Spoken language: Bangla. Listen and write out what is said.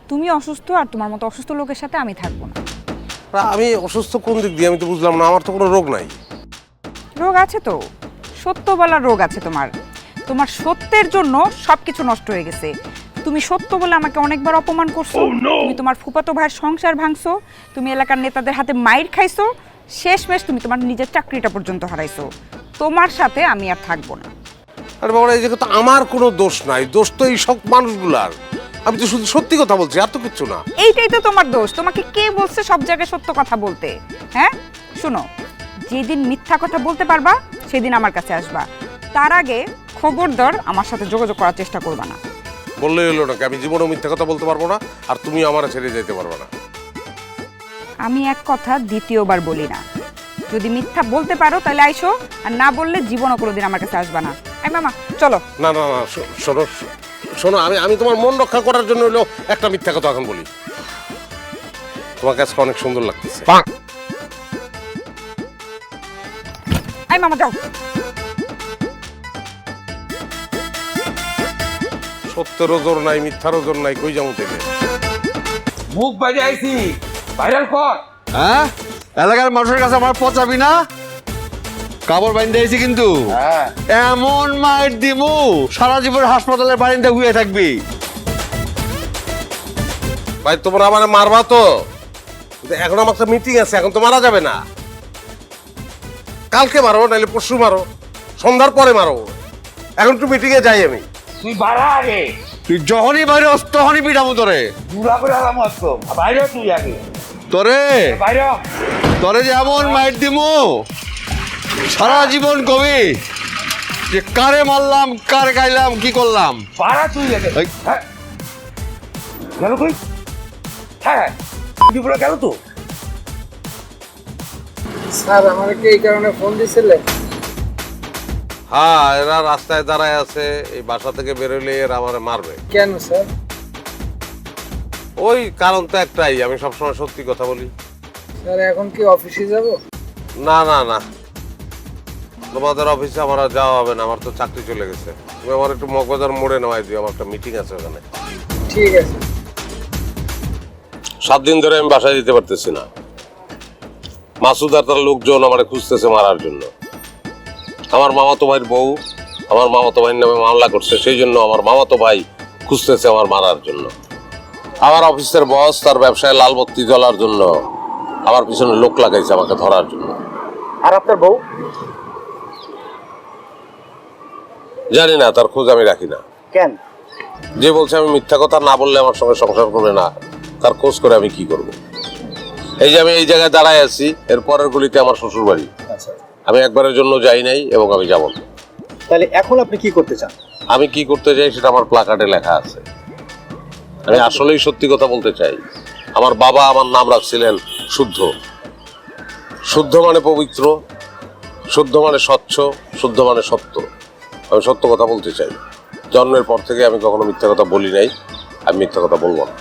তুমি অসুস্থ আর তোমার মতো অসুস্থ লোকের সাথে আমি থাকবো না। আমি অসুস্থ কোন দিক দিয়ে আমি তো বুঝলাম না, আমার তো কোনো রোগ নাই। রোগ আছে তো, সত্য বলার রোগ আছে তোমার। তোমার সত্যের জন্য সবকিছু নষ্ট হয়ে গেছে। তুমি সত্য বলে আমাকে অনেকবার অপমান করছো, তুমি তোমার ফুফাতো ভাইয়ের সংসার ভাঙছো, তুমি এলাকার নেতাদের হাতে মাইর খাইছো, শেষমেশ তুমি তোমার নিজের চাকরিটা পর্যন্ত হারাইছো। তোমার সাথে আমি আর থাকবো না। আরে বাবা, এই জায়গায় তো আমার কোনো দোষ নাই, দোষ তো এই সব মানুষগুলার। আমি তো শুধু সত্যি কথা বলছি, আর তো কিচ্ছু না। এইটাই তো তোমার দোষ। তোমাকে কে বলছে সব জায়গায় সত্য কথা বলতে? হ্যাঁ, শোনো, যেদিন মিথ্যা কথা বলতে পারবা সেদিন আমার কাছে আসবা। তার আগে খবরদার আমার সাথে যোগাযোগ করার চেষ্টা করবা না। বললেই হলো নাকি, আমি জীবনেও মিথ্যা কথা বলতে পারবো না, আর তুমি আমার ছেড়ে যেতে পারবে না। আমি এক কথা দ্বিতীয়বার বলি না। যদি মিথ্যা বলতে পারো তাহলে আইসো, আর না বললে জীবনও কোনোদিন আমার কাছে আসবা না। এই মামা চলো। না না না, শোনো শোনো, আমি তোমার মন রক্ষা করার জন্য হলো একটা মিথ্যা কথা এখন বলি। তোমার কাছে অনেক সুন্দর লাগতেছে। এই মামা যাও। সত্যের ওজোর নাই, মিথ্যার ওজোর নাই, কই যাবো থেকে। মুখ বাইরে আইছি, ভাইরাল কর। হ্যাঁ, এলাকার মানুষের কাছে আমার পচাবি না। কাপড় বাইন্দে আইছি কিন্তু এমন মাইর দিমু সারা জীবন হাসপাতালের বারিন্দা ঘুরে থাকবি। ভাই তোমরা আমার মারবা তো, এখন আমার একটা মিটিং আছে, এখন তো মারা যাবে না। কালকে মারো, নাহলে পরশু মারো, সন্ধ্যার পরে মারো। এখন একটু মিটিং এ যাই আমি। তুই বাড়া আগে, তুই যখনই বাইরে তখনই পিটামু তোরে। বুড়া করে আরাম আসতো। বাইরে তুই আগে, তোরে বাইরে। তোরে যে এমন মাইর দিমু সারা জীবন কবি যে কারে মারলাম, কারে গাইলাম, কি করলাম। বাড়া তুই আগে। এই। হ্যাঁ, গেল কই? হ্যাঁ, তুই বুড়া গেল তো। স্যার আমাকে এই কারণে ফোন দিয়েছিলেন? হ্যাঁ, এরা রাস্তায় দাঁড়ায় আছে, এই বাসা থেকে বেরোলে এরা আমার মারবে। কেন স্যার? ওই কারণ তো একটাই, আমি সবসময় সত্যি কথা বলি। স্যার এখন কি অফিসে যাব? না না না, তোমাদের অফিসে আমার আর যাওয়া হবে না, আমার তো চাকরি চলে গেছে। তুমি আমার একটু মগবাজার মোড়ে নেওয়াই দিও, আমার একটা মিটিং আছে ওখানে। ঠিক আছে। 7 দিন ধরে আমি বাসায় দিতে পারতেছি না। মাসুদ আর তার লোকজন আমার খুঁজতেছে মারার জন্য। আমার মামাতো ভাইয়ের বউ আমার মামাতো ভাইয়ের নামে মামলা করছে, সেই জন্য আমার মামাতো ভাই খুঁজতেছে আমার মারার জন্য। আমার অফিসের বস তার ব্যবসায় লাল বত্তি জ্বলার জন্য আমার পিছনে লোক লাগাইছে আমাকে ধরার জন্য। আর আপনার বউ? জানি না, তার খোঁজ আমি রাখি না। কেন? যে বলছে আমি মিথ্যা কথা না বললে আমার সঙ্গে সংসার করবে না, তার খোঁজ করে আমি কি করব? এই যে আমি এই জায়গায় দাঁড়ায় আছি, এর পরের গলিতে আমার শ্বশুর বাড়ি। আচ্ছা, আমি একবারের জন্য যাই নাই এবং আমি যাব না। তাহলে এখন আপনি কি করতে চান? আমি কি করতে চাই সেটা আমার প্লাকার্ডে লেখা আছে। আমি আসলেই সত্যি কথা বলতে চাই। আমার বাবা আমার নাম রাখছিলেন শুদ্ধ। শুদ্ধ মানে পবিত্র, শুদ্ধ মানে স্বচ্ছ, শুদ্ধ মানে সত্য। আমি সত্য কথা বলতে চাই। জন্মের পর থেকে আমি কখনো মিথ্যা কথা বলি নাই, আমি মিথ্যা কথা বলবো না।